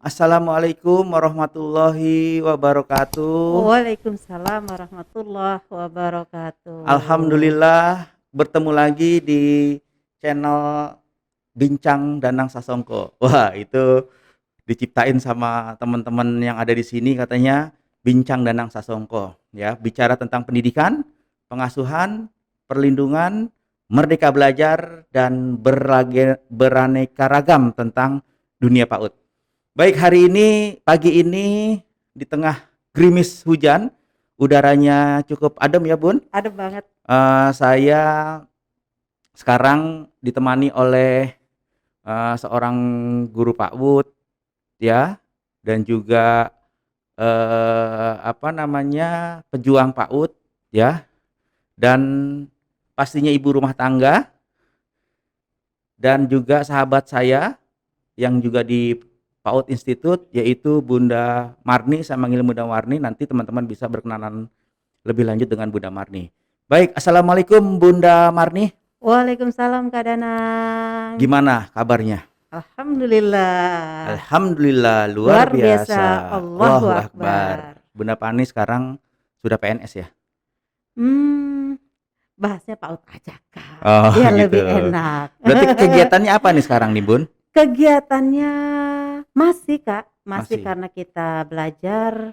Assalamualaikum warahmatullahi wabarakatuh. Waalaikumsalam warahmatullahi wabarakatuh. Alhamdulillah bertemu lagi di channel Bincang Danang Sasongko. Wah, itu diciptain sama teman-teman yang ada di sini katanya Bincang Danang Sasongko, ya, bicara tentang pendidikan, pengasuhan, perlindungan, merdeka belajar dan beraneka ragam tentang dunia PAUD. Baik, hari ini, pagi ini, di tengah gerimis hujan, udaranya cukup adem ya Bun. Ada banget. Saya sekarang ditemani oleh seorang guru PAUD ya, dan juga pejuang PAUD ya, dan pastinya ibu rumah tangga, dan juga sahabat saya yang juga di PAUD Institute, yaitu Bunda Marni. Saya manggil Bunda Marni, nanti teman-teman bisa berkenalan lebih lanjut dengan Bunda Marni. Baik, Assalamualaikum Bunda Marni. Waalaikumsalam Kak Danang. Gimana kabarnya? Alhamdulillah. Alhamdulillah, luar Luar biasa. biasa. Allahu Allahu Akbar. Akbar. Bunda Marni sekarang sudah PNS ya? Bahasnya PAUD aja Kak. Oh Biar gitu. lebih enak. Berarti kegiatannya apa nih sekarang nih Bun? Kegiatannya masih Kak, masih Masih. karena kita belajar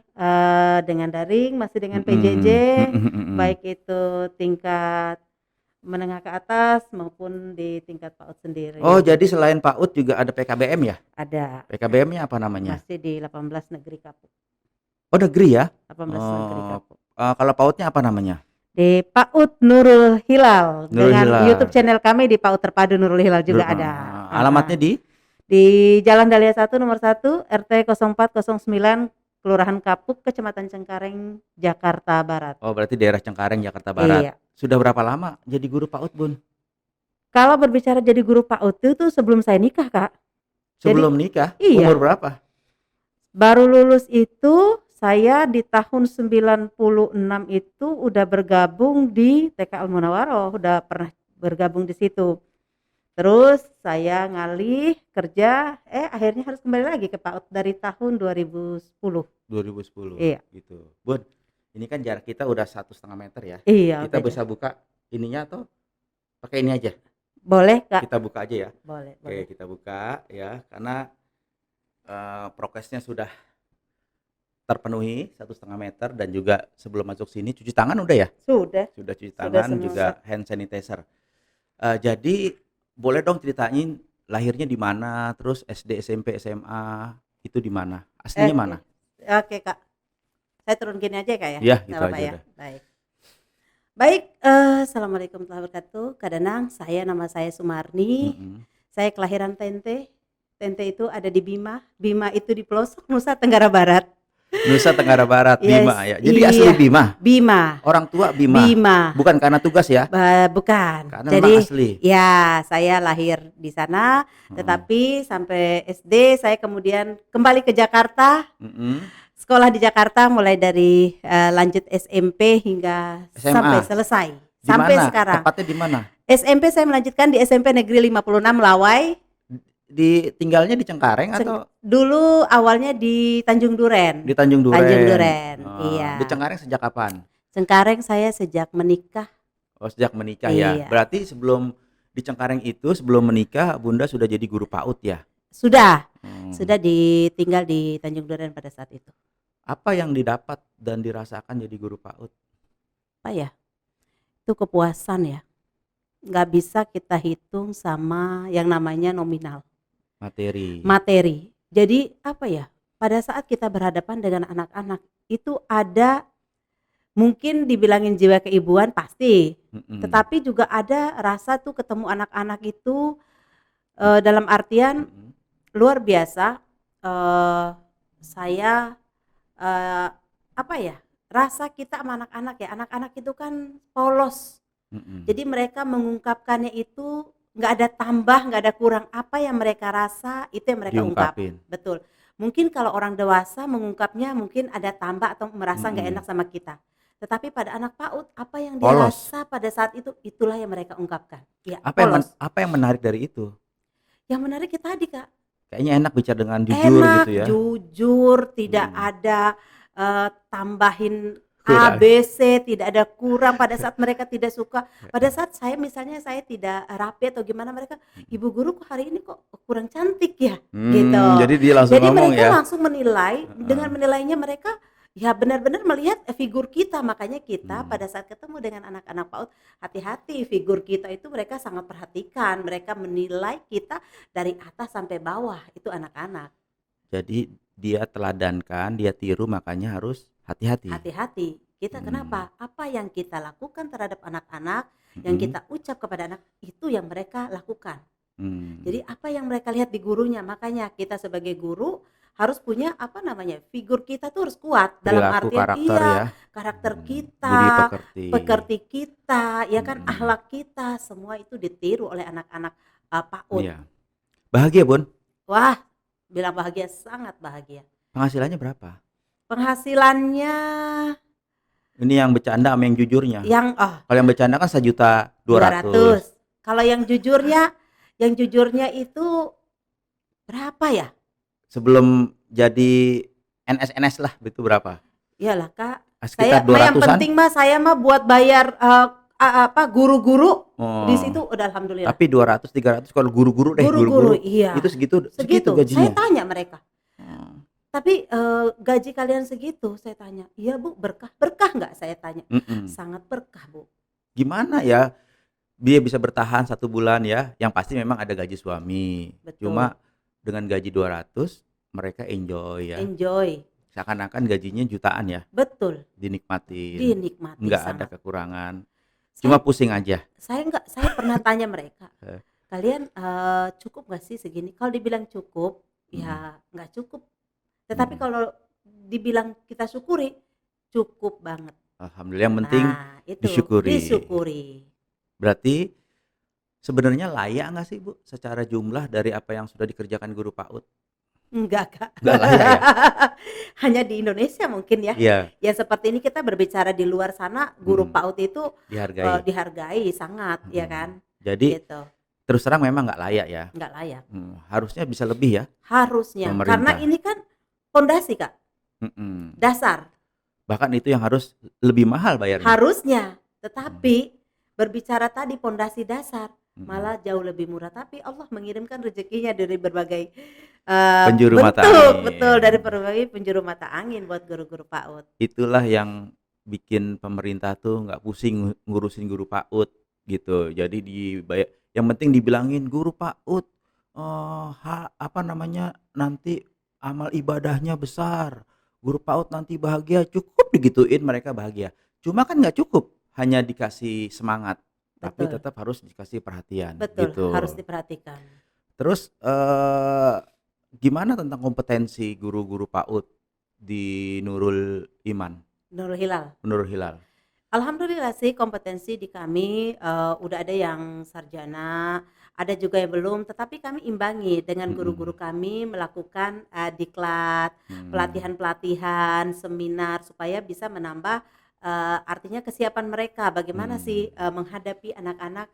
dengan daring, masih dengan PJJ, Mm-mm. baik itu tingkat menengah ke atas maupun di tingkat PAUD sendiri. Oh, jadi selain PAUD juga ada PKBM ya? Ada. PKBM-nya apa namanya? Masih di 18 Negeri Kapuk. Oh, negeri ya? 18 Negeri Oh, Kapuk. kalau PAUD-nya apa namanya? Di PAUD Nurul Hilal, Nurul dengan Hilal. YouTube channel kami di PAUD Terpadu Nurul Hilal juga ada. Alamatnya di Jalan Dahlia 1 nomor 1 RT 0409 Kelurahan Kapuk, Kecamatan Cengkareng, Jakarta Barat. Oh, berarti daerah Cengkareng, Jakarta Barat. Iya. Sudah berapa lama jadi guru PAUD, Bun? Kalau berbicara jadi guru PAUD itu sebelum saya nikah, Kak. Sebelum nikah? Iya. Umur berapa? Baru lulus itu saya di tahun 96 itu udah bergabung di TK Al Munawaroh, udah pernah bergabung di situ. Terus saya ngalih kerja, akhirnya harus kembali lagi ke PAUD dari tahun 2010. 2010. Iya. Gitu. Bun, ini kan jarak kita udah 1,5 meter ya. Iya. Kita bisa buka ininya atau pakai ini aja? Boleh, Kak. Kita buka aja ya. Boleh. Oke, kita buka ya, karena prokesnya sudah terpenuhi 1,5 meter, dan juga sebelum masuk sini cuci tangan udah ya? Sudah cuci tangan, juga hand sanitizer. Jadi boleh dong ceritain lahirnya di mana, terus SD, SMP, SMA itu di mana? Aslinya mana? Oke, Kak. Saya turun gini aja Kak ya? Iya, gitu aja udah. Baik, assalamualaikum warahmatullahi wabarakatuh. Kak Danang, nama saya Sumarni. Saya kelahiran Tente. Tente itu ada di Bima. Bima itu di pelosok Nusa Tenggara Barat. Nusa Tenggara Barat, Bima ya. Jadi iya, asli Bima. Bima. Orang tua Bima. Bima. Bukan karena tugas ya? Bukan. Karena jadi asli. Ya, saya lahir di sana, tetapi sampai SD saya kemudian kembali ke Jakarta. Sekolah di Jakarta mulai dari lanjut SMP hingga SMA. sampai selesai. Dimana? Sampai sekarang. Tepatnya di mana? SMP saya melanjutkan di SMP Negeri 56 Lawai. Tinggalnya di Cengkareng atau? Dulu awalnya di Tanjung Duren. Di Tanjung Duren. Tanjung Duren, iya. Di Cengkareng sejak kapan? Cengkareng saya sejak menikah. Oh, sejak menikah iya. Ya. Berarti sebelum di Cengkareng itu, sebelum menikah, Bunda sudah jadi guru PAUD ya? Sudah. Sudah tinggal di Tanjung Duren pada saat itu. Apa yang didapat dan dirasakan jadi guru PAUD? Apa ya? Itu kepuasan ya. Nggak bisa kita hitung sama yang namanya nominal. Materi. Jadi apa ya? Pada saat kita berhadapan dengan anak-anak itu ada, mungkin dibilangin jiwa keibuan pasti, tetapi juga ada rasa tuh ketemu anak-anak itu dalam artian luar biasa. Saya rasa kita sama anak-anak ya, anak-anak itu kan polos. Jadi mereka mengungkapkannya itu nggak ada tambah, nggak ada kurang. Apa yang mereka rasa itu yang mereka ungkapin. Betul. Mungkin kalau orang dewasa mengungkapnya mungkin ada tambah atau merasa nggak enak sama kita. Tetapi pada anak PAUD, apa yang dia rasa pada saat itu, itulah yang mereka ungkapkan. Ya, apa yang menarik dari itu? Yang menarik kita tadi Kak. Kayaknya enak bicara dengan jujur Enak, gitu ya. jujur, tidak Hmm. ada tambahin A, Kurang. B, C, tidak ada kurang pada saat mereka tidak suka. Pada saat saya misalnya saya tidak rapi atau gimana, mereka, "Ibu guru kok hari ini kok kurang cantik ya?" Gitu. Jadi dia langsung Jadi ngomong mereka ya. langsung menilai, dengan Heeh. menilainya mereka ya benar-benar melihat figur kita. Makanya kita Hmm. pada saat ketemu dengan anak-anak PAUD, hati-hati, figur kita itu mereka sangat perhatikan. Mereka menilai kita dari atas sampai bawah, itu anak-anak. Jadi dia teladankan, dia tiru, makanya harus hati-hati. Hati-hati. Kita Hmm. kenapa? Apa yang kita lakukan terhadap anak-anak, yang Mm-mm. kita ucap kepada anak, itu yang mereka lakukan. Hmm. Jadi apa yang mereka lihat di gurunya, makanya kita sebagai guru harus punya apa namanya, figur kita tuh harus kuat dalam Perilaku, artian karakter ya. karakter Budi kita, pekerti. pekerti kita, ya kan, Mm-mm. akhlak kita, semua itu ditiru oleh anak-anak PAUD. Iya. Bahagia Bun? Wah, bilang bahagia, sangat bahagia. Penghasilannya berapa? Penghasilannya Ini yang bercanda sama yang jujurnya. yang Kalau yang bercanda kan 1.200.000. 200. Kalau yang jujurnya itu berapa ya? Sebelum jadi NS lah itu berapa? Iyalah Kak, Sekitar yang 200-an. penting mah saya mah buat bayar guru-guru di Oh. situ udah alhamdulillah. Tapi 200-300 kalau guru-guru deh, Guru-guru, guru-guru iya. itu segitu Segitu. Saya gajinya. tanya mereka. Hmm. Tapi gaji kalian segitu, saya tanya. Iya Bu, berkah nggak, saya tanya. Mm-mm. Sangat berkah Bu. Gimana ya dia bisa bertahan 1 bulan ya? Yang pasti memang ada gaji suami. Betul. Cuma dengan gaji 200 mereka enjoy ya. Enjoy. Seakan-akan gajinya jutaan ya. Betul. Dinikmatin. Dinikmati Nggak sangat. ada kekurangan. Cuma pusing aja. Saya pernah tanya mereka, kalian cukup nggak sih segini? Kalau dibilang cukup, ya nggak cukup. Tetapi kalau dibilang kita syukuri, cukup banget. Alhamdulillah, yang penting itu disyukuri. Berarti sebenarnya layak nggak sih Bu secara jumlah dari apa yang sudah dikerjakan guru PAUD? Enggak Kak. Nggak layak ya? Hanya di Indonesia mungkin ya. Iya. Ya seperti ini kita berbicara di luar sana, guru PAUD itu dihargai sangat, ya kan? Jadi gitu. Terus terang memang nggak layak ya? Nggak layak. Harusnya bisa lebih ya? Harusnya, karena ini kan fondasi Kak. Dasar. Bahkan itu yang harus lebih mahal bayarnya. Harusnya, tetapi berbicara tadi fondasi dasar malah jauh lebih murah. Tapi Allah mengirimkan rezekinya dari berbagai penjuru mata angin. Betul, dari berbagai penjuru mata angin buat guru-guru PAUD. Itulah yang bikin pemerintah tuh nggak pusing ngurusin guru PAUD gitu. Jadi dibayar, yang penting dibilangin guru PAUD nanti amal ibadahnya besar, guru PAUD nanti bahagia, cukup digituin mereka bahagia. Cuma kan nggak cukup hanya dikasih semangat. Betul. Tapi tetap harus dikasih perhatian. Betul, gitu. harus diperhatikan. Terus gimana tentang kompetensi guru-guru PAUD di Nurul Iman? Nurul Hilal. Nurul Hilal. Alhamdulillah sih kompetensi di kami udah ada yang sarjana, ada juga yang belum, tetapi kami imbangi dengan guru-guru kami melakukan diklat, pelatihan-pelatihan, seminar supaya bisa menambah artinya kesiapan mereka bagaimana sih menghadapi anak-anak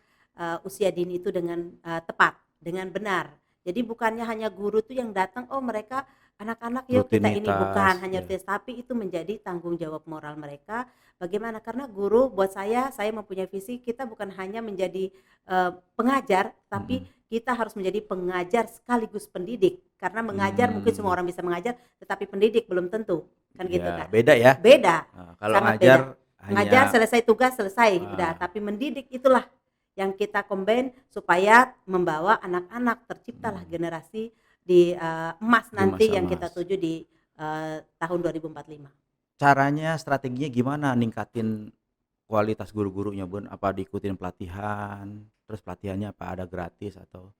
usia dini itu dengan tepat, dengan benar. Jadi bukannya hanya guru tuh yang datang, oh mereka anak-anak yuk kita ini, bukan hanya tapi itu menjadi tanggung jawab moral mereka. Bagaimana? Karena guru buat saya mempunyai visi, kita bukan hanya menjadi pengajar, tapi kita harus menjadi pengajar sekaligus pendidik. Karena mengajar mungkin semua orang bisa mengajar, tetapi pendidik belum tentu. Kan gitu kan? Beda ya? Beda. Kalau ngajar mengajar selesai tugas selesai, udah. Tapi mendidik itulah yang kita combine supaya membawa anak-anak, terciptalah generasi di emas nanti yang kita tuju di tahun 2045. Caranya, strateginya gimana ningkatin kualitas guru-gurunya Bun? Apa diikutin pelatihan? Terus pelatihannya apa ada gratis atau?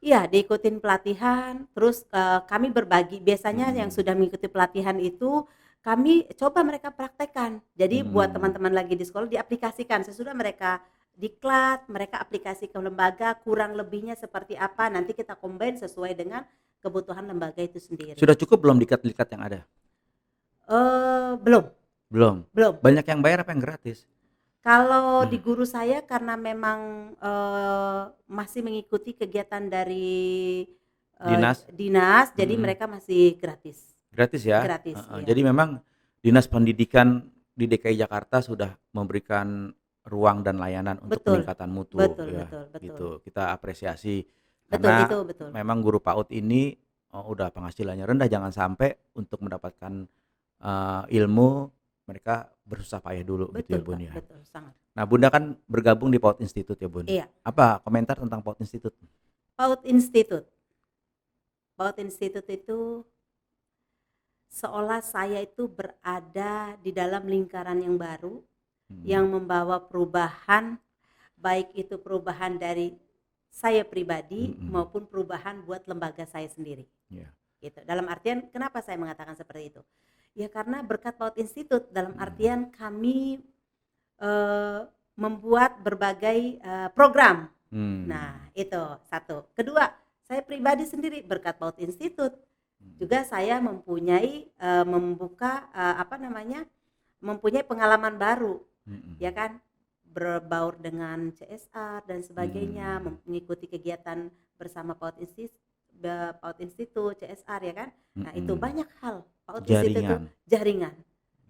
Iya, diikutin pelatihan, terus kami berbagi. Biasanya yang sudah mengikuti pelatihan itu kami coba mereka praktekkan. Jadi buat teman-teman lagi di sekolah diaplikasikan sesudah mereka diklat, mereka aplikasi ke lembaga, kurang lebihnya seperti apa, nanti kita combine sesuai dengan kebutuhan lembaga itu sendiri. Sudah cukup belum diklat-diklat yang ada? Belum. Banyak yang bayar apa yang gratis? Kalau di guru saya karena memang masih mengikuti kegiatan dari Dinas dinas, jadi mhm, mereka masih gratis. gratis ya? Gratis, Heeh, iya. jadi memang Dinas Pendidikan di DKI Jakarta sudah memberikan ruang dan layanan untuk Betul, peningkatan mutu betul ya, betul betul. gitu. Kita apresiasi Betul, itu karena betul. memang guru PAUD ini, udah penghasilannya rendah, jangan sampai untuk mendapatkan, ilmu mereka bersusah payah dulu gitu Betul, ya, Bun, Kak, ya. betul, sangat. Nah, Bunda kan bergabung di PAUD Institute ya, Bun. Iya, Apa komentar tentang PAUD Institute? PAUD Institute. PAUD Institute itu seolah saya itu berada di dalam lingkaran yang baru, yang Mhm, membawa perubahan, baik itu perubahan dari saya pribadi mhm, maupun perubahan buat lembaga saya sendiri, iya, gitu. Dalam artian kenapa saya mengatakan seperti itu? Ya karena berkat PAUD Institute, dalam mhm, artian kami, eee, membuat berbagai, program. Nah, mmm, itu satu. Kedua, saya pribadi sendiri berkat PAUD Institute mhm, juga saya mempunyai, membuka, mempunyai pengalaman baru, ya mhm, kan, berbaur dengan CSR dan sebagainya, mmm, mengikuti kegiatan bersama PAUD Institute, CSR, ya kan. Nah, itu mhm, banyak hal, PAUD Institute itu jaringan jaringan,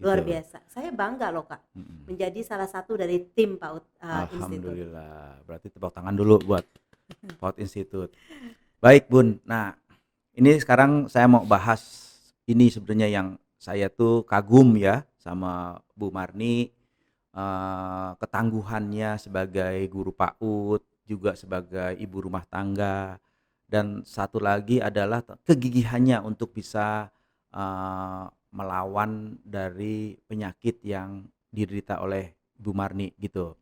luar gitu, biasa. Saya bangga loh, Kak, mhm. menjadi salah satu dari tim PAUD, Institute. Alhamdulillah, berarti tepuk tangan dulu buat PAUD Institute. Baik, Bun. Nah, ini sekarang saya mau bahas ini sebenarnya yang saya tuh kagum ya sama Bu Marni, ketangguhannya sebagai guru PAUD, juga sebagai ibu rumah tangga, dan satu lagi adalah kegigihannya untuk bisa, melawan dari penyakit yang diderita oleh Ibu Marni gitu.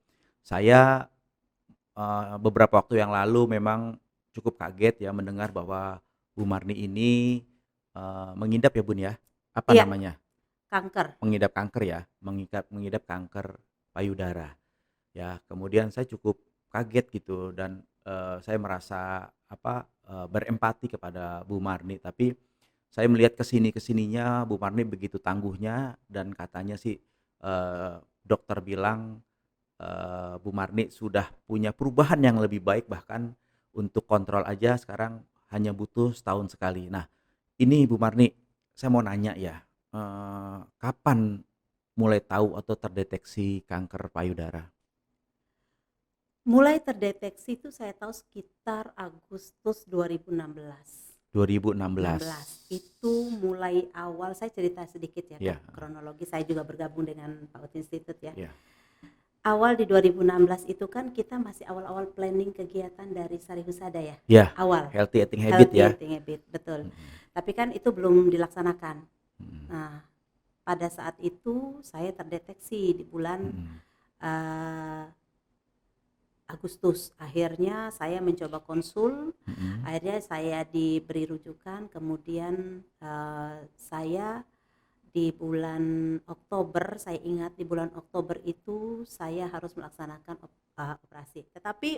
Saya, beberapa waktu yang lalu memang cukup kaget ya mendengar bahwa Bu Marni ini, mengidap ya, Bun, ya? Apa Iya, namanya? kanker. Mengidap kanker ya, mengidap kanker payudara. Ya, kemudian saya cukup kaget gitu dan, saya merasa apa, berempati kepada Bu Marni, tapi saya melihat kesininya Bu Marni begitu tangguhnya dan katanya sih, dokter bilang, Bu Marni sudah punya perubahan yang lebih baik, bahkan untuk kontrol aja sekarang hanya butuh setahun sekali. Nah, ini Bu Marni, saya mau nanya ya, kapan mulai tahu atau terdeteksi kanker payudara? Mulai terdeteksi itu saya tahu sekitar Agustus 2016. 2016. 16 itu mulai awal, saya cerita sedikit ya Kak, Iya, kronologi saya juga bergabung dengan PAUD Institute ya. iya, Awal di 2016 itu kan kita masih awal-awal planning kegiatan dari Sari Husada ya, iya, awal, healthy eating habit healthy ya? eating habit, betul. Mhm, Tapi kan itu belum dilaksanakan. mhm, Nah, pada saat itu saya terdeteksi di bulan, mhm, eee, Agustus. Akhirnya saya mencoba konsul, mhm, akhirnya saya diberi rujukan, kemudian, saya di bulan Oktober, saya ingat di bulan Oktober itu saya harus melaksanakan operasi. Tetapi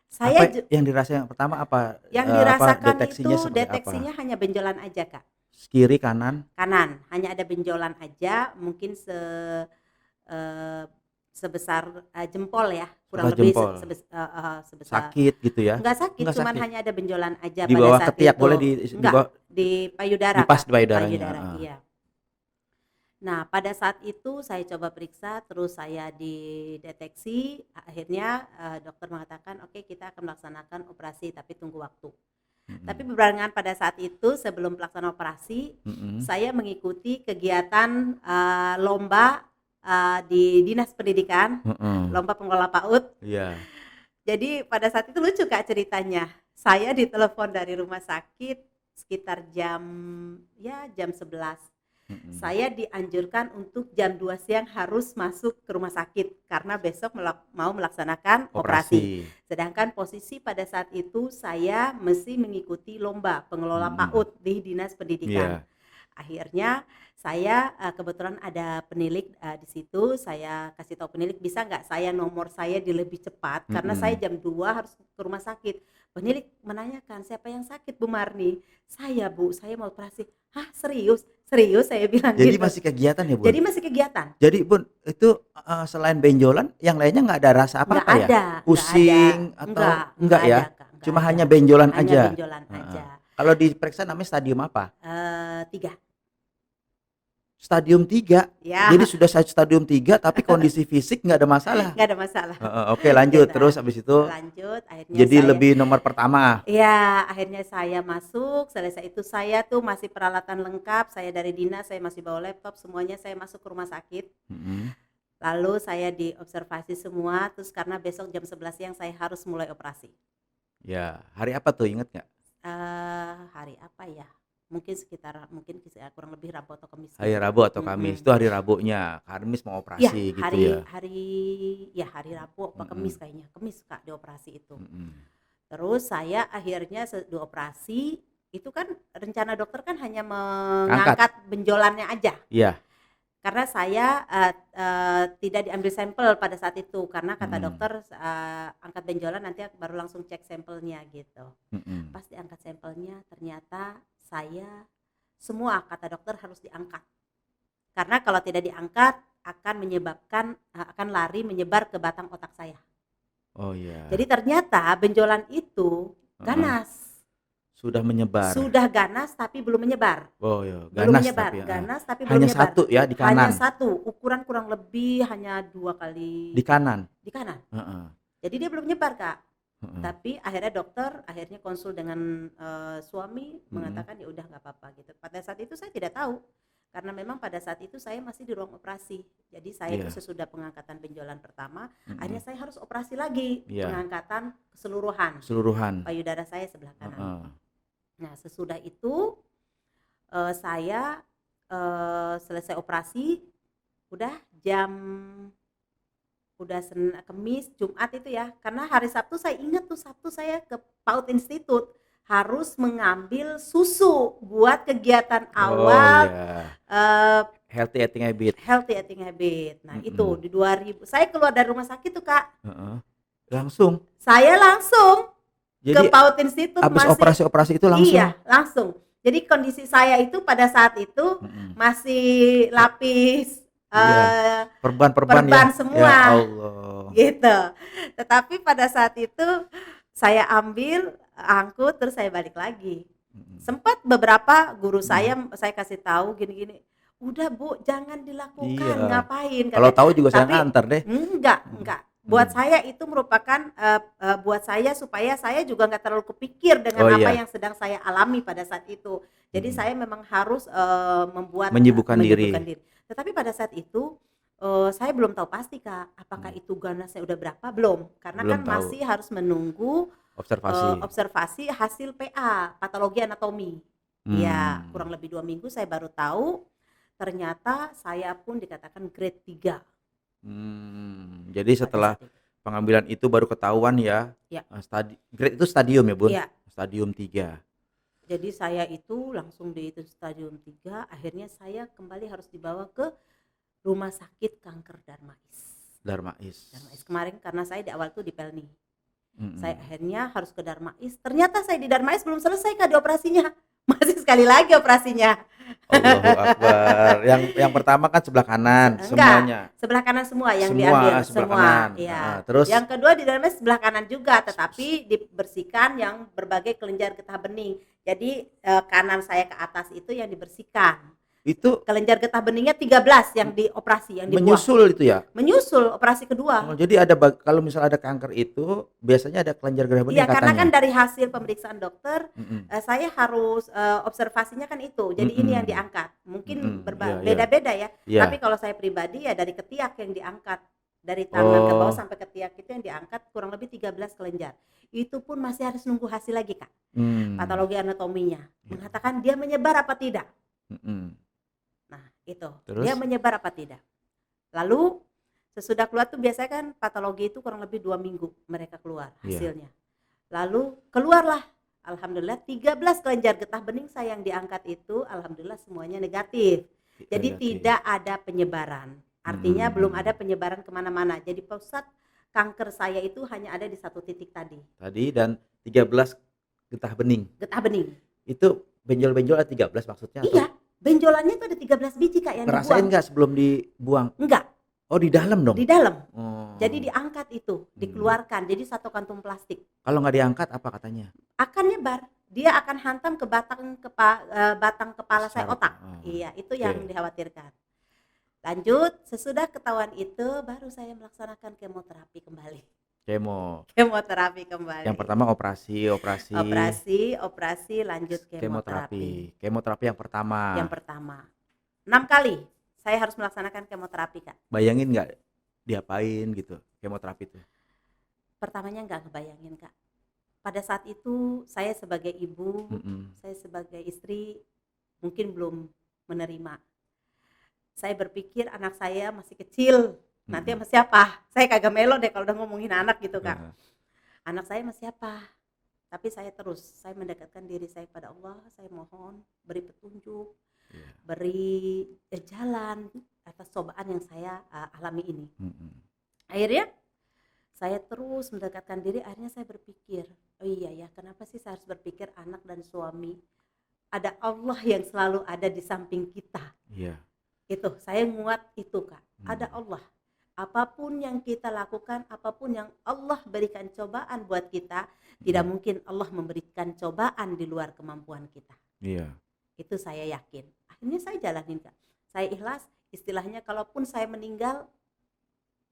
saya apa yang dirasain yang pertama apa, yang apa dirasakan deteksinya itu seperti apa? deteksinya hanya benjolan aja, Kak. Kiri, kanan, Kanan, hanya ada benjolan aja, mungkin eee, sebesar, jempol ya, kurang sebelah lebih jempol, sebesar. sakit gitu ya? Enggak sakit, Enggak cuman sakit? hanya ada benjolan aja Di pada bawah saat ketiak boleh itu. di Enggak, bawah di di payudara, pas Kak, payudaranya, payudara, heeh, iya. Nah, pada saat itu saya coba periksa, terus saya dideteksi, akhirnya, dokter mengatakan, "Oke, kita akan melaksanakan operasi, tapi tunggu waktu." Tapi mhm, berbarengan pada saat itu, sebelum pelaksanaan operasi, mhm, saya mengikuti kegiatan, lomba, di Dinas Pendidikan, heeh, lomba pengelola PAUD. iya, Jadi pada saat itu lucu Kak ceritanya, saya ditelepon dari rumah sakit sekitar jam 11. mhm, Saya dianjurkan untuk jam 2 siang harus masuk ke rumah sakit karena besok mau melaksanakan operasi. operasi, Sedangkan posisi pada saat itu saya mesti mengikuti lomba pengelola mhm, PAUD di Dinas Pendidikan. iya, Akhirnya saya, kebetulan ada penilik, di situ, saya kasih tahu penilik, "Bisa nggak saya nomor saya di lebih cepat? Karena saya mhm. jam 2 harus ke rumah sakit." Penilik menanyakan, "Siapa yang sakit Bu Marni?" "Saya Bu, saya mau operasi." "Hah, serius?" "Serius," saya bilang Jadi gitu. masih kegiatan ya, Bun? Jadi masih kegiatan? Jadi Bun, itu, selain benjolan yang lainnya nggak ada rasa Nggak apa-apa ya? ada, nggak ada, Pusing atau nggak enggak ya? ada Kak, nggak Cuma ada. hanya benjolan Hanya aja? benjolan Heeh. aja. Kalau diperiksa namanya stadium apa? 3. Stadium 3. Ya, Jadi sudah stadium 3 tapi kondisi fisik nggak ada masalah. nggak ada masalah. Oke, lanjut. Gitu. Terus habis itu Lanjut, akhirnya jadi saya, lebih nomor pertama. ya akhirnya saya masuk. Selesai itu saya tuh masih peralatan lengkap. Saya dari dinas, saya masih bawa laptop, semuanya saya masuk ke rumah sakit. Lalu saya diobservasi semua. Terus karena besok jam 11 siang saya harus mulai operasi. Ya, hari apa tuh, inget nggak? Hari apa ya? Mungkin kurang lebih Rabu atau Kamis. Hari Rabu atau Kamis. Itu hari Rabunya. Kamis mau Ya, operasi gitu ya. hari Rabu apa Kamis kayaknya. Kamis Kak dioperasi itu. Terus saya akhirnya dioperasi, itu kan rencana dokter kan hanya mengangkat benjolannya aja. Iya. Karena saya tidak diambil sampel pada saat itu, karena kata dokter angkat benjolan nanti baru langsung cek sampelnya gitu. Pas diangkat sampelnya ternyata saya semua kata dokter harus diangkat. Karena kalau tidak diangkat akan lari menyebar ke batang otak saya. Oh iya. Jadi ternyata benjolan itu ganas. Sudah menyebar. Sudah ganas tapi belum menyebar. Oh iya, belum menyebar. Ganas tapi belum menyebar. Hanya satu ya di kanan. Hanya satu, ukuran kurang lebih hanya 2 kali. Di kanan. Di kanan. Jadi dia belum menyebar Kak. Tapi akhirnya konsul dengan suami, mengatakan ya udah nggak apa-apa gitu. Pada saat itu saya tidak tahu, karena memang pada saat itu saya masih di ruang operasi. Jadi saya itu sesudah pengangkatan benjolan pertama, akhirnya saya harus operasi lagi, pengangkatan keseluruhan payudara saya sebelah kanan. Nah sesudah itu saya selesai operasi, udah Kamis, Jumat itu ya, karena hari Sabtu saya ingat tuh, Sabtu saya ke PAUD Institute harus mengambil susu buat kegiatan awal healthy eating habit. Nah itu di 2000 saya keluar dari rumah sakit tuh Kak. Saya langsung jadi, ke PAUD Institute. Habis operasi itu langsung? Iya langsung. Jadi kondisi saya itu pada saat itu masih lapis perban semua, ya Allah. Gitu. Tetapi pada saat itu saya ambil angkut terus saya balik lagi. Sempat beberapa guru saya kasih tahu gini-gini, udah Bu jangan dilakukan, ngapain? Kalau tahu juga saya nganter deh. Enggak. Buat saya itu merupakan buat saya supaya saya juga nggak terlalu kepikir dengan apa yang sedang saya alami pada saat itu. Jadi saya memang harus menyibukkan diri. Tetapi pada saat itu saya belum tahu pasti Kak, apakah itu ganasnya udah berapa, belum. Karena belum kan tahu. Masih harus menunggu observasi hasil PA, patologi anatomi. Ya, kurang lebih 2 minggu saya baru tahu ternyata saya pun dikatakan grade 3. Jadi setelah pengambilan itu baru ketahuan ya. Grade itu stadium ya Bun? Ya. Stadium 3. Jadi saya itu langsung di itu stadium 3, akhirnya saya kembali harus dibawa ke rumah sakit kanker Darmais. Kemarin karena saya di awal tuh di Pelni. Saya akhirnya harus ke Darmais. Ternyata saya di Darmais belum selesai Kak di operasinya. Masih sekali lagi operasinya. Allahu Akbar. Yang pertama kan sebelah kanan. Enggak, semuanya. Sebelah kanan semua yang diambil semua. Ya. Terus yang kedua di Darmais sebelah kanan juga, tetapi dibersihkan yang berbagai kelenjar getah bening. Jadi kanan saya ke atas itu yang dibersihkan. Itu kelenjar getah beningnya 13 yang dioperasi, yang dibuang. Menyusul itu ya? Menyusul operasi kedua. Jadi kalau misalnya ada kanker itu biasanya ada kelenjar getah bening. Iya, karena kan dari hasil pemeriksaan dokter saya harus observasinya kan itu. Jadi ini yang diangkat. Mungkin beda-beda ya. Tapi kalau saya pribadi ya dari ketiak yang diangkat. Dari tangan ke bawah sampai ketiak itu yang diangkat kurang lebih 13 kelenjar. Itu pun masih harus nunggu hasil lagi Kak. Patologi anatominya. Mengatakan dia menyebar apa tidak. Nah itu. Terus? Dia menyebar apa tidak. Lalu sesudah keluar tuh biasanya kan patologi itu kurang lebih 2 minggu mereka keluar hasilnya. Lalu keluarlah alhamdulillah 13 kelenjar getah bening saya yang diangkat itu alhamdulillah semuanya negatif. Jadi tidak ada penyebaran. Artinya belum ada penyebaran kemana-mana. Jadi pusat kanker saya itu hanya ada di satu titik tadi. Dan 13 getah bening. Getah bening. Itu benjol-benjol ada 13 maksudnya? Iya, benjolannya itu ada 13 biji Kak yang dibuang. Ngerasain nggak sebelum dibuang? Enggak. Oh di dalam dong? Di dalam. Jadi diangkat itu, dikeluarkan. Jadi satu kantung plastik. Kalau nggak diangkat apa katanya? Akan nyebar. dia akan hantam ke batang kepala saya, Saraf. otak. Oh, Iya, itu oke. yang dikhawatirkan. Lanjut, sesudah ketahuan itu baru saya melaksanakan kemoterapi kembali. Kemo. Kemoterapi Yang kembali. pertama operasi. Operasi, lanjut kemoterapi. Kemoterapi yang pertama. Yang pertama. 6 kali saya harus melaksanakan kemoterapi, Kak. Bayangin nggak diapain gitu kemoterapi itu? Pertamanya nggak ngebayangin, Kak. Pada saat itu saya sebagai ibu, saya sebagai istri mungkin belum menerima. Saya berpikir anak saya masih kecil, nanti sama siapa? Saya kagak melo deh kalau udah ngomongin anak gitu, Kak. Anak saya sama siapa? Tapi saya mendekatkan diri saya pada Allah, saya mohon beri petunjuk, beri jalan atas cobaan yang saya alami ini. Akhirnya saya terus mendekatkan diri, akhirnya saya berpikir, oh iya ya, kenapa sih saya harus berpikir anak dan suami? Ada Allah yang selalu ada di samping kita. Iya. Itu, saya nguat itu, Kak. Ada Allah. Apapun yang kita lakukan, apapun yang Allah berikan cobaan buat kita, tidak mungkin Allah memberikan cobaan di luar kemampuan kita. Iya. Itu saya yakin. Akhirnya saya jalanin, Kak. Saya ikhlas, istilahnya kalaupun saya meninggal,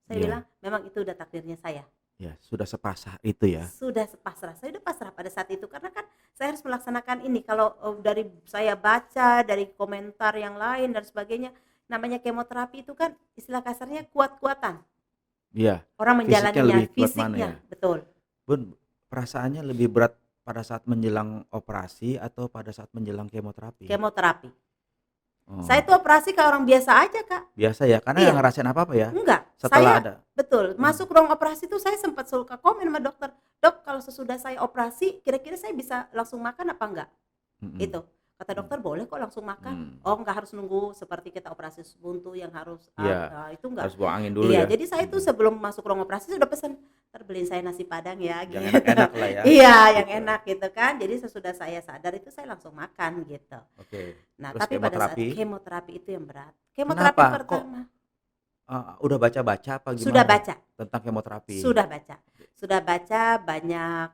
saya bilang memang itu udah takdirnya saya. Ya, sudah sepasrah itu ya. Sudah sepasrah. Saya udah pasrah pada saat itu karena kan saya harus melaksanakan ini. Kalau dari saya baca, dari komentar yang lain dan sebagainya, namanya kemoterapi itu kan istilah kasarnya kuat-kuatan. Iya. Orang menjalaninya, fisiknya, betul. Bun, perasaannya lebih berat pada saat menjelang operasi atau pada saat menjelang kemoterapi? Kemoterapi. Saya tuh operasi kayak orang biasa aja, Kak. Biasa ya, karena nggak ngerasain apa-apa ya? Enggak. Setelah ada. Betul. Masuk ruang operasi tuh saya sempat suka komen sama dokter, "Dok, kalau sesudah saya operasi, kira-kira saya bisa langsung makan apa enggak?" Itu. Kata dokter, "Boleh kok langsung makan." Oh, enggak harus nunggu seperti kita operasi buntu yang harus itu enggak. Harus buang angin dulu ya. Jadi saya tuh sebelum masuk ruang operasi sudah pesan, "Terbeliin saya nasi Padang ya." Yang enak-enak lah ya. Iya, yang enak gitu kan. Jadi sesudah saya sadar itu saya langsung makan gitu. Oke. Nah, Terus tapi pada saat kemoterapi itu yang berat. Kemoterapi Kenapa? pertama. Udah baca-baca apa gimana? Sudah baca. Tentang kemoterapi. Sudah baca banyak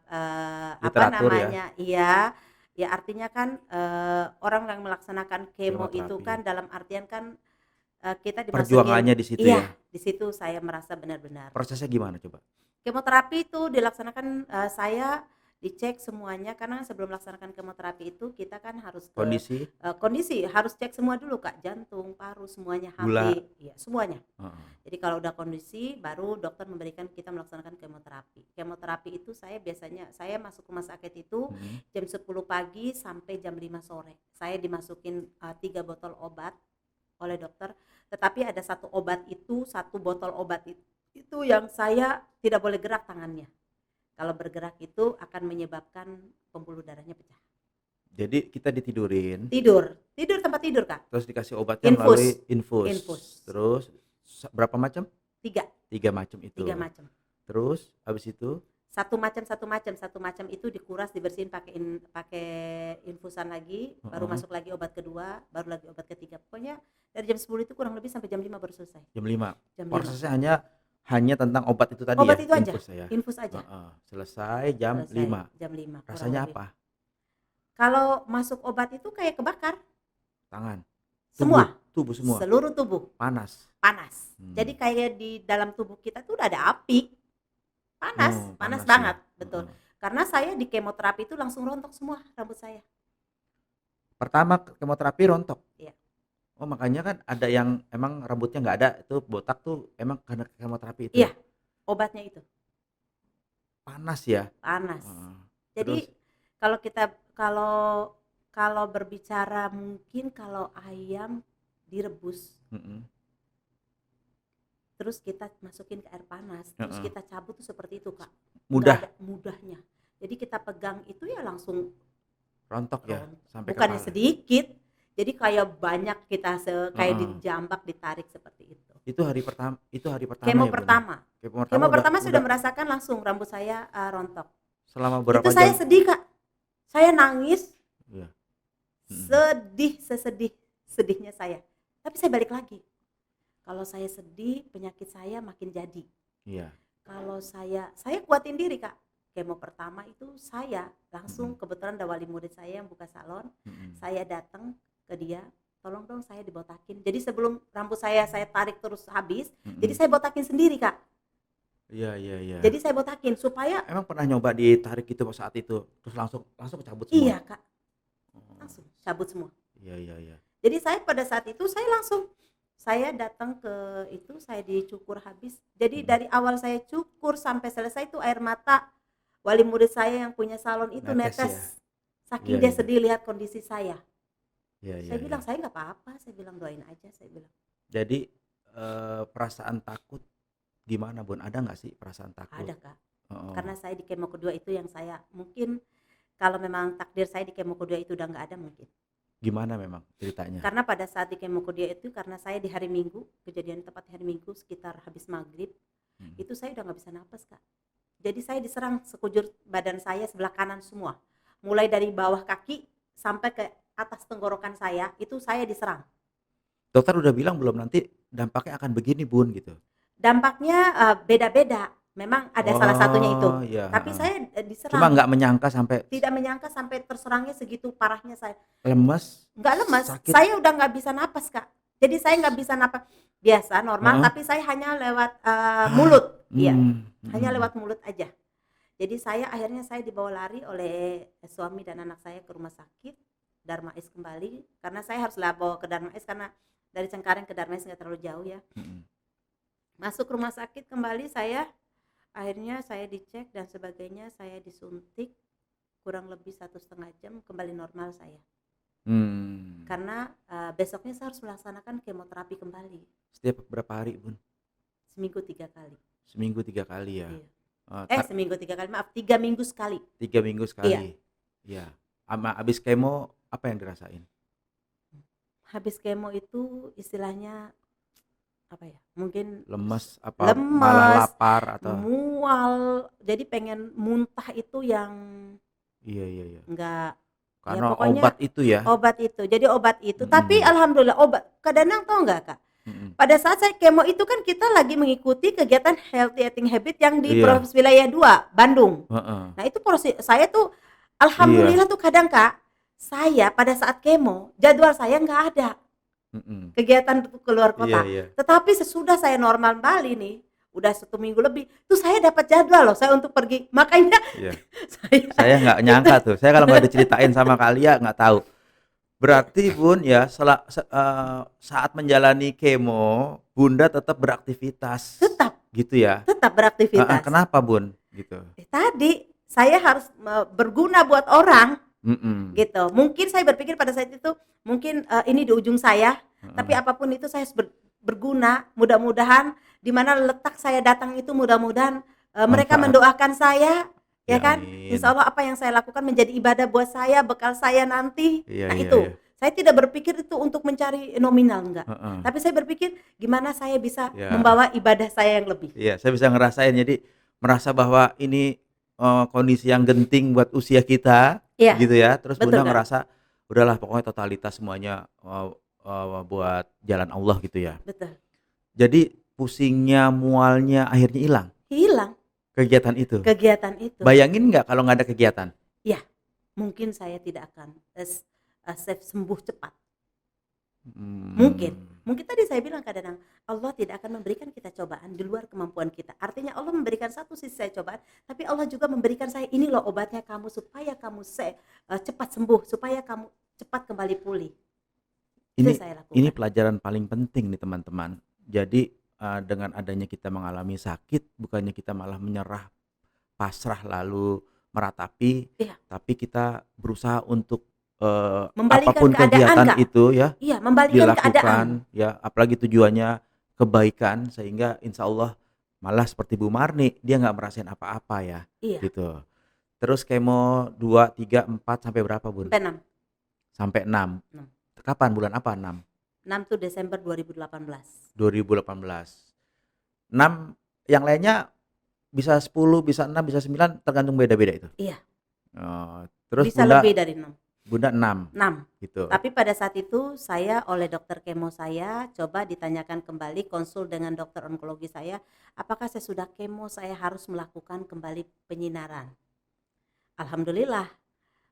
Literatur ya? Iya. Ya artinya kan orang yang melaksanakan kemo itu kan dalam artian kan kita dimasukin perjuangannya di situ ya. Di situ saya merasa benar-benar. Prosesnya gimana coba? Kemoterapi itu dilaksanakan saya dicek semuanya karena sebelum melaksanakan kemoterapi itu kita kan harus kondisi harus cek semua dulu, Kak, jantung, paru, semuanya, hati, ya semuanya. Jadi kalau udah kondisi baru dokter memberikan kita melaksanakan kemoterapi. Kemoterapi itu saya biasanya saya masuk rumah sakit itu jam 10 pagi sampai jam 5 sore. Saya dimasukin 3 botol obat oleh dokter, tetapi ada satu botol obat itu yang saya tidak boleh gerak tangannya. Kalau bergerak itu akan menyebabkan pembuluh darahnya pecah. Jadi kita ditidurin. Tidur tempat tidur, Kak. Terus dikasih obatnya melalui infus. Terus berapa macam? 3 macam itu. 3 macam. Terus habis itu satu macam itu dikuras, dibersihin pakai infusan lagi, baru masuk lagi obat kedua, baru lagi obat ketiga. Pokoknya dari jam 10 itu kurang lebih sampai jam 5 baru selesai. Jam 5. Prosesnya hanya tentang obat itu tadi obat ya? Itu aja. Infus aja. Selesai jam 5. Jam 5. Rasanya apa? Kalau masuk obat itu kayak kebakar. Tangan. Tubuh semua. Seluruh tubuh. Panas. Jadi kayak di dalam tubuh kita tuh udah ada api. Panas banget, ya? Betul. Karena saya di kemoterapi itu langsung rontok semua rambut saya. Pertama kemoterapi rontok? Iya. Oh, makanya kan ada yang emang rambutnya nggak ada, itu botak tuh emang karena kemoterapi itu? Iya, obatnya itu. Panas ya? Panas. Jadi kalau berbicara mungkin kalau ayam direbus, terus kita masukin ke air panas, terus kita cabut tuh seperti itu, Kak. Mudahnya. Jadi kita pegang itu ya langsung rontok ya sampai bukannya kepala. Sedikit. Jadi kayak banyak kita kayak dijambak, ditarik seperti itu. Itu hari pertama. Kemo ya, pertama. Kemo pertama sudah merasakan langsung rambut saya rontok. Selama berapa jam? Itu saya sedih, Kak. Saya nangis. Iya. Sedihnya saya. Tapi saya balik lagi. Kalau saya sedih, penyakit saya makin jadi. Iya. Kalau saya kuatin diri, Kak. kemo pertama itu saya langsung, kebetulan ada wali murid saya yang buka salon. Saya datang ke dia, tolong dong saya dibotakin. Jadi sebelum rambut saya tarik terus habis, jadi saya botakin sendiri, Kak. Iya. Jadi saya botakin supaya Emang pernah nyoba ditarik gitu saat itu, terus langsung cabut semua? iya, Kak, Oh, langsung cabut semua. iya. Jadi saya pada saat itu saya datang ke itu, saya dicukur habis. Jadi dari awal saya cukur sampai selesai itu air mata wali murid saya yang punya salon itu Netes ya? netes. Saking Iya, dia iya. sedih lihat kondisi saya. Iya. Saya bilang, saya nggak apa-apa, saya bilang doain aja, saya bilang. Jadi perasaan takut gimana Bun? Ada nggak sih perasaan takut? Ada, Kak. Oh. Karena saya di kemo kedua itu yang saya mungkin kalau memang takdir saya di kemo kedua itu udah nggak ada mungkin. Gimana memang ceritanya? Karena pada saat di kemo kedua itu karena saya di hari Minggu, kejadian tepat hari Minggu sekitar habis maghrib, itu saya udah nggak bisa napas, Kak. Jadi saya diserang sekujur badan saya sebelah kanan semua. Mulai dari bawah kaki sampai ke atas tenggorokan saya, itu saya diserang. Dokter udah bilang belum nanti dampaknya akan begini Bun gitu? Dampaknya beda-beda. Memang ada salah satunya itu. Iya, Tapi saya Cuma diserang. nggak menyangka sampai Tidak menyangka sampai terserangnya segitu parahnya saya. lemes, Nggak lemes, sakit. saya udah nggak bisa napas, Kak. Jadi saya nggak bisa napas biasa normal, tapi saya hanya lewat mulut. Iya, hanya lewat mulut aja. Jadi akhirnya saya dibawa lari oleh suami dan anak saya ke rumah sakit Darmais kembali, karena saya harus bawa ke Darmais karena dari Cengkareng ke Darmais nggak terlalu jauh ya. Masuk rumah sakit kembali, akhirnya saya dicek dan sebagainya, saya disuntik kurang lebih 1,5 jam, kembali normal saya. Karena besoknya saya harus melaksanakan kemoterapi kembali. Setiap berapa hari Bun? Seminggu 3 kali. Seminggu 3 kali ya? Iya. Seminggu 3 kali, maaf 3 minggu sekali. 3 minggu sekali? Iya. Abis kemo apa yang dirasain? Habis kemo itu istilahnya apa ya, mungkin lemes, malah lapar atau mual, jadi pengen muntah itu yang iya. enggak, karena ya pokoknya obat itu jadi obat itu. Tapi alhamdulillah obat, kadang tau nggak, Kak, pada saat saya kemo itu kan kita lagi mengikuti kegiatan healthy eating habit yang di Provinsi Wilayah 2 Bandung. Nah itu proses saya tuh alhamdulillah tuh kadang, Kak, saya pada saat kemo jadwal saya nggak ada kegiatan untuk keluar kota. Tetapi sesudah saya normal Bali nih, udah 1 minggu lebih, tuh saya dapat jadwal loh saya untuk pergi. Makanya saya nggak nyangka tuh. Saya kalau nggak diceritain sama kalian nggak tahu. Berarti Bun ya, saat menjalani kemo, Bunda tetap beraktivitas. Tetap. Gitu ya. Tetap beraktivitas. Kenapa Bun? Gitu. Tadi saya harus berguna buat orang. Gitu. Mungkin saya berpikir pada saat itu mungkin ini di ujung saya, tapi apapun itu saya harus berguna. Mudah-mudahan di mana letak saya datang itu mudah-mudahan mereka mendoakan saya, ya kan? Insya Allah apa yang saya lakukan menjadi ibadah buat saya, bekal saya nanti. Saya tidak berpikir itu untuk mencari nominal, enggak. Tapi saya berpikir gimana saya bisa membawa ibadah saya yang lebih. Iya, saya bisa ngerasain, jadi merasa bahwa ini kondisi yang genting buat usia kita, gitu ya. Terus Bunda ngerasa udahlah pokoknya totalitas semuanya buat jalan Allah gitu ya. Betul. Jadi pusingnya, mualnya akhirnya hilang. Hilang. Kegiatan itu. Bayangin nggak kalau nggak ada kegiatan? Ya, mungkin saya tidak akan sembuh cepat. Mungkin tadi saya bilang kadang Allah tidak akan memberikan kita cobaan di luar kemampuan kita. Artinya Allah memberikan satu sisi saya cobaan, tapi Allah juga memberikan saya ini loh obatnya kamu supaya kamu cepat sembuh, supaya kamu cepat kembali pulih. Ini pelajaran paling penting nih teman-teman. Jadi dengan adanya kita mengalami sakit, bukannya kita malah menyerah, pasrah lalu meratapi, tapi kita berusaha untuk apapun kegiatan, Kak, itu ya, membalikan dilakukan ya, apalagi tujuannya kebaikan, sehingga insya Allah malah seperti Bu Marni, dia nggak merasain apa-apa ya, gitu. Terus kemo 2, 3, 4 sampai berapa Bun? Sampai 6. Kapan, bulan apa 6? 6 tuh Desember 2018. 6 yang lainnya bisa 10, bisa 6, bisa 9, tergantung beda-beda itu. Iya. Terus bisa Bunda, lebih dari 6. Bunda 6 gitu. Tapi pada saat itu saya oleh dokter kemo saya coba ditanyakan kembali, konsul dengan dokter onkologi saya, apakah sesudah kemo saya harus melakukan kembali penyinaran. Alhamdulillah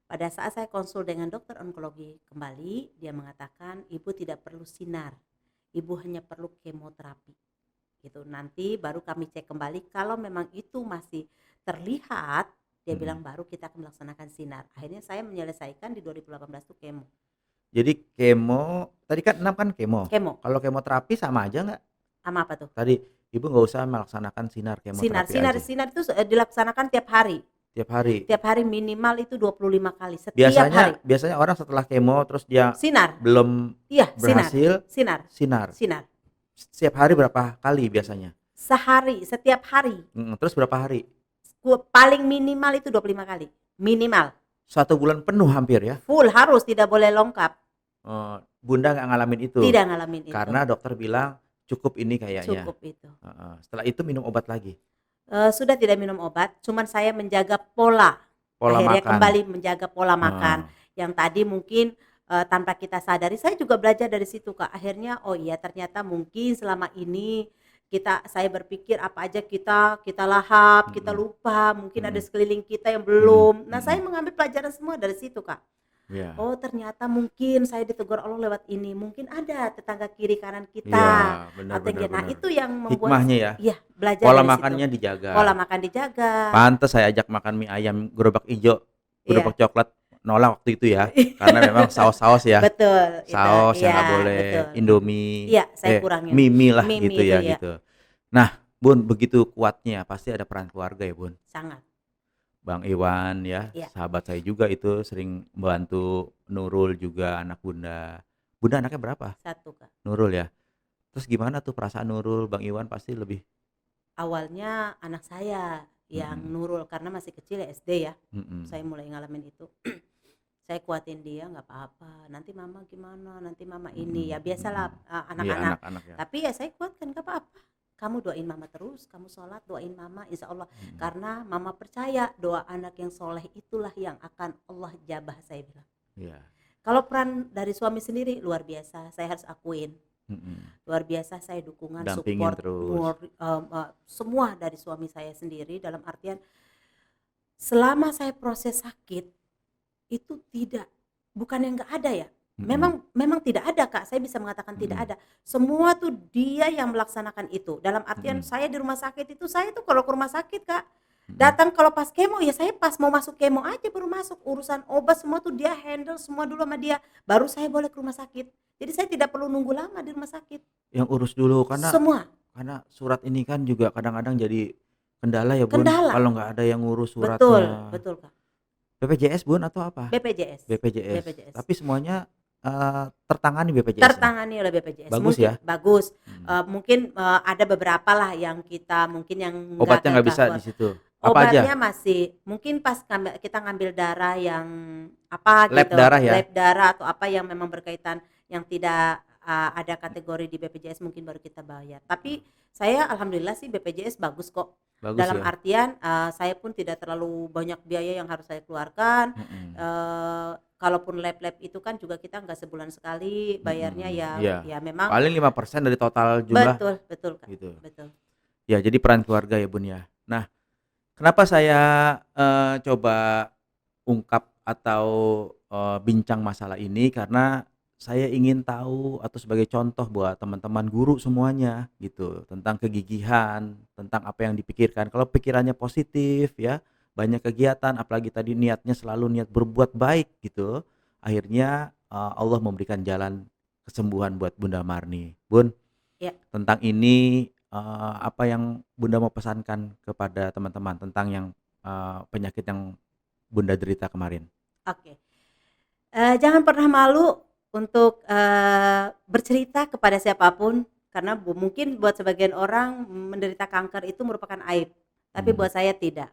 pada saat saya konsul dengan dokter onkologi kembali, dia mengatakan ibu tidak perlu sinar, ibu hanya perlu kemoterapi. Gitu. Nanti baru kami cek kembali kalau memang itu masih terlihat, dia bilang baru kita akan melaksanakan sinar. Akhirnya saya menyelesaikan di 2018 tuh kemo. Jadi kemo, tadi kan 6 kan kemo. Kemo. Kalau kemoterapi sama aja nggak? Sama apa tuh? Tadi Ibu nggak usah melaksanakan sinar kemoterapi aja. Sinar itu dilaksanakan tiap hari. Tiap hari. Tiap hari minimal itu 25 kali setiap hari. Biasanya orang setelah kemo terus dia sinar. Belum Iya, berhasil. Sinar. Setiap hari berapa kali biasanya? Sehari, setiap hari. Terus berapa hari? Paling minimal itu 25 kali. Minimal. 1 bulan penuh hampir ya? Full, harus, tidak boleh lengkap. Bunda nggak ngalamin itu? Tidak ngalamin itu. Karena dokter bilang cukup ini kayaknya. Cukup itu. Setelah itu minum obat lagi? Sudah tidak minum obat, cuman saya menjaga pola akhirnya makan. Kembali menjaga pola makan. Yang tadi mungkin tanpa kita sadari, saya juga belajar dari situ Kak. Akhirnya oh iya ternyata mungkin selama ini saya berpikir apa aja kita lahap, kita lupa, mungkin ada sekeliling kita yang belum. Nah, saya mengambil pelajaran semua dari situ Kak. Yeah. Oh ternyata mungkin saya ditegur Allah lewat ini, mungkin ada tetangga kiri kanan kita. Yeah, benar. Nah itu yang membuat hikmahnya ya. Iya, belajar pola dari makannya situ. dijaga. Pola makan dijaga. Pantes saya ajak makan mie ayam gerobak hijau, gerobak coklat nolak waktu itu ya, karena memang saus-saus ya. Betul. Saus yang nggak boleh, betul. Indomie. Iya, saya kurangin. Mie lah gitu ya gitu. Nah, Bun, begitu kuatnya pasti ada peran keluarga ya Bun. Sangat. Bang Iwan ya, sahabat saya juga itu sering membantu Nurul juga anak Bunda. Bunda anaknya berapa? 1 Kak. Nurul ya. Terus gimana tuh perasaan Nurul, Bang Iwan pasti lebih? Awalnya anak saya yang Nurul karena masih kecil ya SD ya. Saya mulai ngalamin itu. Saya kuatin dia nggak apa-apa. Nanti mama gimana? Nanti mama ini ya biasalah anak-anak. Ya. Tapi ya saya kuatkan nggak apa-apa. Kamu doain mama terus, kamu sholat doain mama, insya Allah. Karena mama percaya doa anak yang soleh itulah yang akan Allah jabah, saya bilang. Yeah. Kalau peran dari suami sendiri luar biasa, saya harus akuin. Luar biasa, saya dukungan, dampingin support, semua dari suami saya sendiri. Dalam artian selama saya proses sakit itu bukan yang nggak ada ya. Memang tidak ada Kak, saya bisa mengatakan tidak ada. Semua tuh dia yang melaksanakan itu. Dalam artian saya di rumah sakit itu, saya tuh kalau ke rumah sakit Kak, datang kalau pas kemo ya saya pas mau masuk kemo aja baru masuk. Urusan obat semua tuh dia handle semua dulu sama dia, baru saya boleh ke rumah sakit. Jadi saya tidak perlu nunggu lama di rumah sakit. Yang urus dulu karena semua. Karena surat ini kan juga kadang-kadang jadi kendala ya Bun. Kalau nggak ada yang ngurus suratnya. Betul Kak. BPJS Bun atau apa? BPJS. Tapi semuanya tertangani BPJS. Tertangani oleh BPJS. Bagus mungkin, ya. Bagus. Mungkin ada beberapa lah yang kita mungkin yang obatnya nggak bisa di situ. Obatnya masih mungkin pas kita ngambil darah yang apa lab gitu. Darah ya? Lab darah atau apa yang memang berkaitan yang tidak ada kategori di BPJS mungkin baru kita bayar. Tapi saya alhamdulillah sih BPJS bagus kok. Dalam artian saya pun tidak terlalu banyak biaya yang harus saya keluarkan. Kalaupun lab-lab itu kan juga kita nggak sebulan sekali bayarnya ya memang paling 5% dari total jumlah. Betul Kak. Gitu. Betul. Ya jadi peran keluarga ya Bun ya. Nah, kenapa saya coba ungkap atau bincang masalah ini karena saya ingin tahu atau sebagai contoh buat teman-teman guru semuanya gitu tentang kegigihan, tentang apa yang dipikirkan. Kalau pikirannya positif ya, banyak kegiatan, apalagi tadi niatnya selalu niat berbuat baik gitu, akhirnya Allah memberikan jalan kesembuhan buat Bunda Marni. Bun, tentang ini apa yang Bunda mau pesankan kepada teman-teman tentang yang penyakit yang Bunda derita kemarin? Oke. Jangan pernah malu untuk bercerita kepada siapapun karena mungkin buat sebagian orang menderita kanker itu merupakan aib, tapi buat saya tidak.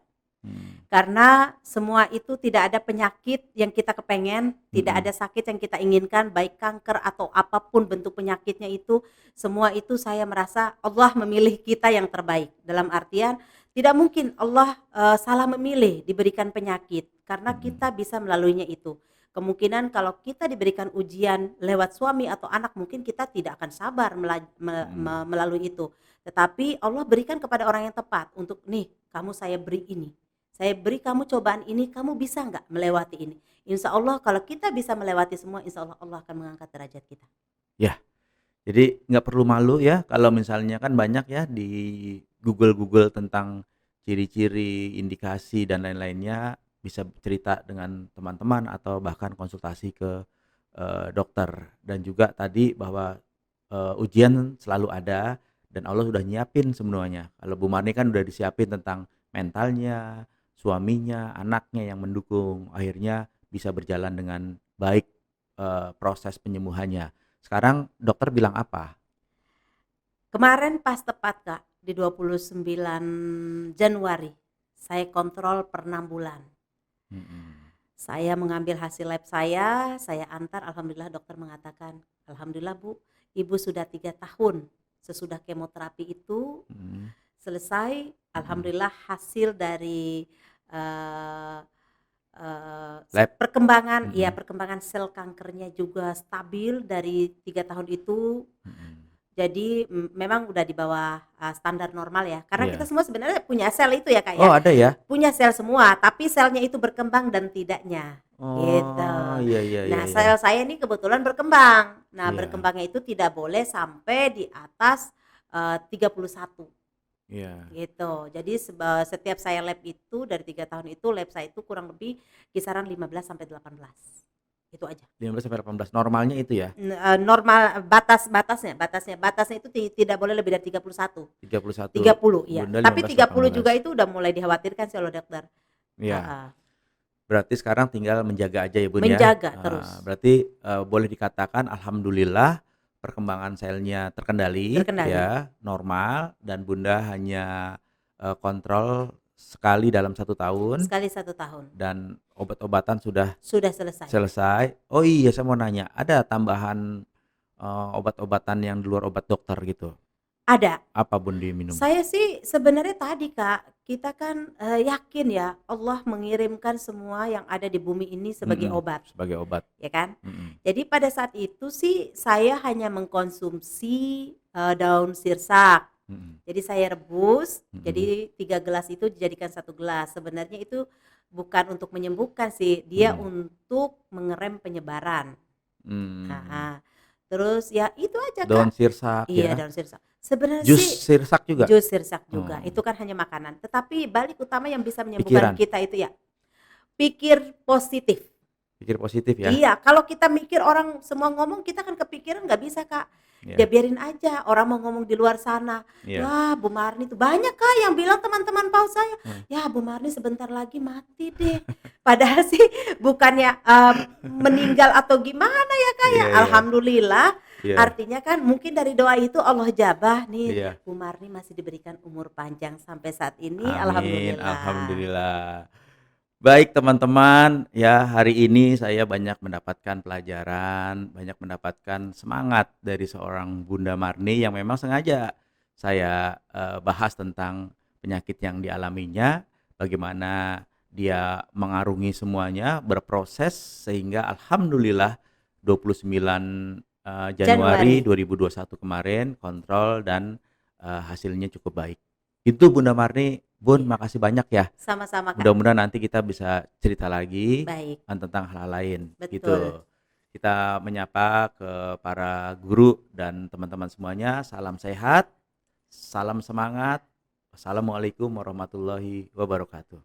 Karena semua itu tidak ada penyakit yang kita kepengen, tidak ada sakit yang kita inginkan, baik kanker atau apapun bentuk penyakitnya itu, semua itu saya merasa Allah memilih kita yang terbaik. Dalam artian tidak mungkin Allah salah memilih diberikan penyakit karena kita bisa melaluinya itu. Kemungkinan kalau kita diberikan ujian lewat suami atau anak mungkin kita tidak akan sabar melalui itu. Tetapi Allah berikan kepada orang yang tepat untuk nih kamu saya beri ini. Saya beri kamu cobaan ini, kamu bisa nggak melewati ini? Insya Allah kalau kita bisa melewati semua, insya Allah Allah akan mengangkat derajat kita. Ya, jadi nggak perlu malu ya kalau misalnya kan banyak ya di Google tentang ciri-ciri, indikasi dan lain-lainnya, bisa cerita dengan teman-teman atau bahkan konsultasi ke dokter. Dan juga tadi bahwa ujian selalu ada dan Allah sudah nyiapin semuanya. Kalau Bu Marni kan udah disiapin tentang mentalnya, suaminya, anaknya yang mendukung, akhirnya bisa berjalan dengan baik proses penyembuhannya. Sekarang dokter bilang apa? Kemarin pas tepat Kak, di 29 Januari, saya kontrol per 6 bulan. Saya mengambil hasil lab saya antar, alhamdulillah dokter mengatakan, alhamdulillah Bu, Ibu sudah 3 tahun sesudah kemoterapi itu selesai, alhamdulillah hasil dari perkembangan perkembangan sel kankernya juga stabil dari 3 tahun itu. Jadi memang udah di bawah standar normal ya. Karena kita semua sebenarnya punya sel itu ya Kak ya. Oh ada ya? Punya sel semua, tapi selnya itu berkembang dan tidaknya. Gitu. Iya. Nah sel saya ini kebetulan berkembang. Nah berkembangnya itu tidak boleh sampai di atas 31. Gitu. Jadi setiap saya lab itu dari 3 tahun itu lab saya itu kurang lebih kisaran 15 sampai 18. Itu aja. 15 sampai 18 normalnya itu ya? Normal batasnya itu tidak boleh lebih dari 31. 30 iya. Bunda Tapi 15, 30 juga 18. itu udah mulai dikhawatirkan sih oleh dokter. Iya. Berarti sekarang tinggal menjaga aja ya Bun ya. Menjaga terus. Berarti boleh dikatakan alhamdulillah perkembangan selnya terkendali. Ya, normal, dan Bunda hanya kontrol sekali dalam 1 tahun. Sekali 1 tahun. Dan obat-obatan sudah selesai. Oh iya, saya mau nanya, ada tambahan obat-obatan yang di luar obat dokter gitu? Ada. Apa Bun diminum? Saya sih sebenarnya tadi Kak, kita kan yakin ya Allah mengirimkan semua yang ada di bumi ini sebagai obat. Sebagai obat. Ya kan? Jadi pada saat itu sih saya hanya mengkonsumsi daun sirsak. Jadi saya rebus, jadi 3 gelas itu dijadikan 1 gelas. Sebenarnya itu bukan untuk menyembuhkan sih, dia untuk mengerem penyebaran. Terus ya itu aja Kak. Daun sirsak iya, daun sirsak. Sebenarnya jus sih sirsak juga? Jus sirsak juga. Itu kan hanya makanan. Tetapi balik utama yang bisa menyembuhkan kita itu ya pikir positif. Pikir positif ya? Iya, kalau kita mikir orang semua ngomong, kita kan kepikiran nggak bisa Kak. Ya biarin aja orang mau ngomong di luar sana. Wah Bu Marni tuh banyak Kak yang bilang teman-teman paut saya, ya Bu Marni sebentar lagi mati deh. Padahal sih bukannya meninggal atau gimana ya Kak ya. Alhamdulillah. Artinya kan mungkin dari doa itu Allah jabah nih, Bu Marni masih diberikan umur panjang sampai saat ini. Amin, alhamdulillah. Baik teman-teman, ya hari ini saya banyak mendapatkan pelajaran, banyak mendapatkan semangat dari seorang Bunda Marni yang memang sengaja saya bahas tentang penyakit yang dialaminya, bagaimana dia mengarungi semuanya, berproses sehingga alhamdulillah 29 Januari 2021 kemarin kontrol dan hasilnya cukup baik. Itu Bunda Marni. Bun, makasih banyak ya. Sama-sama Kak. Mudah-mudahan nanti kita bisa cerita lagi tentang hal lain. Betul. Gitu. Kita menyapa ke para guru dan teman-teman semuanya. Salam sehat, salam semangat. Wassalamualaikum warahmatullahi wabarakatuh.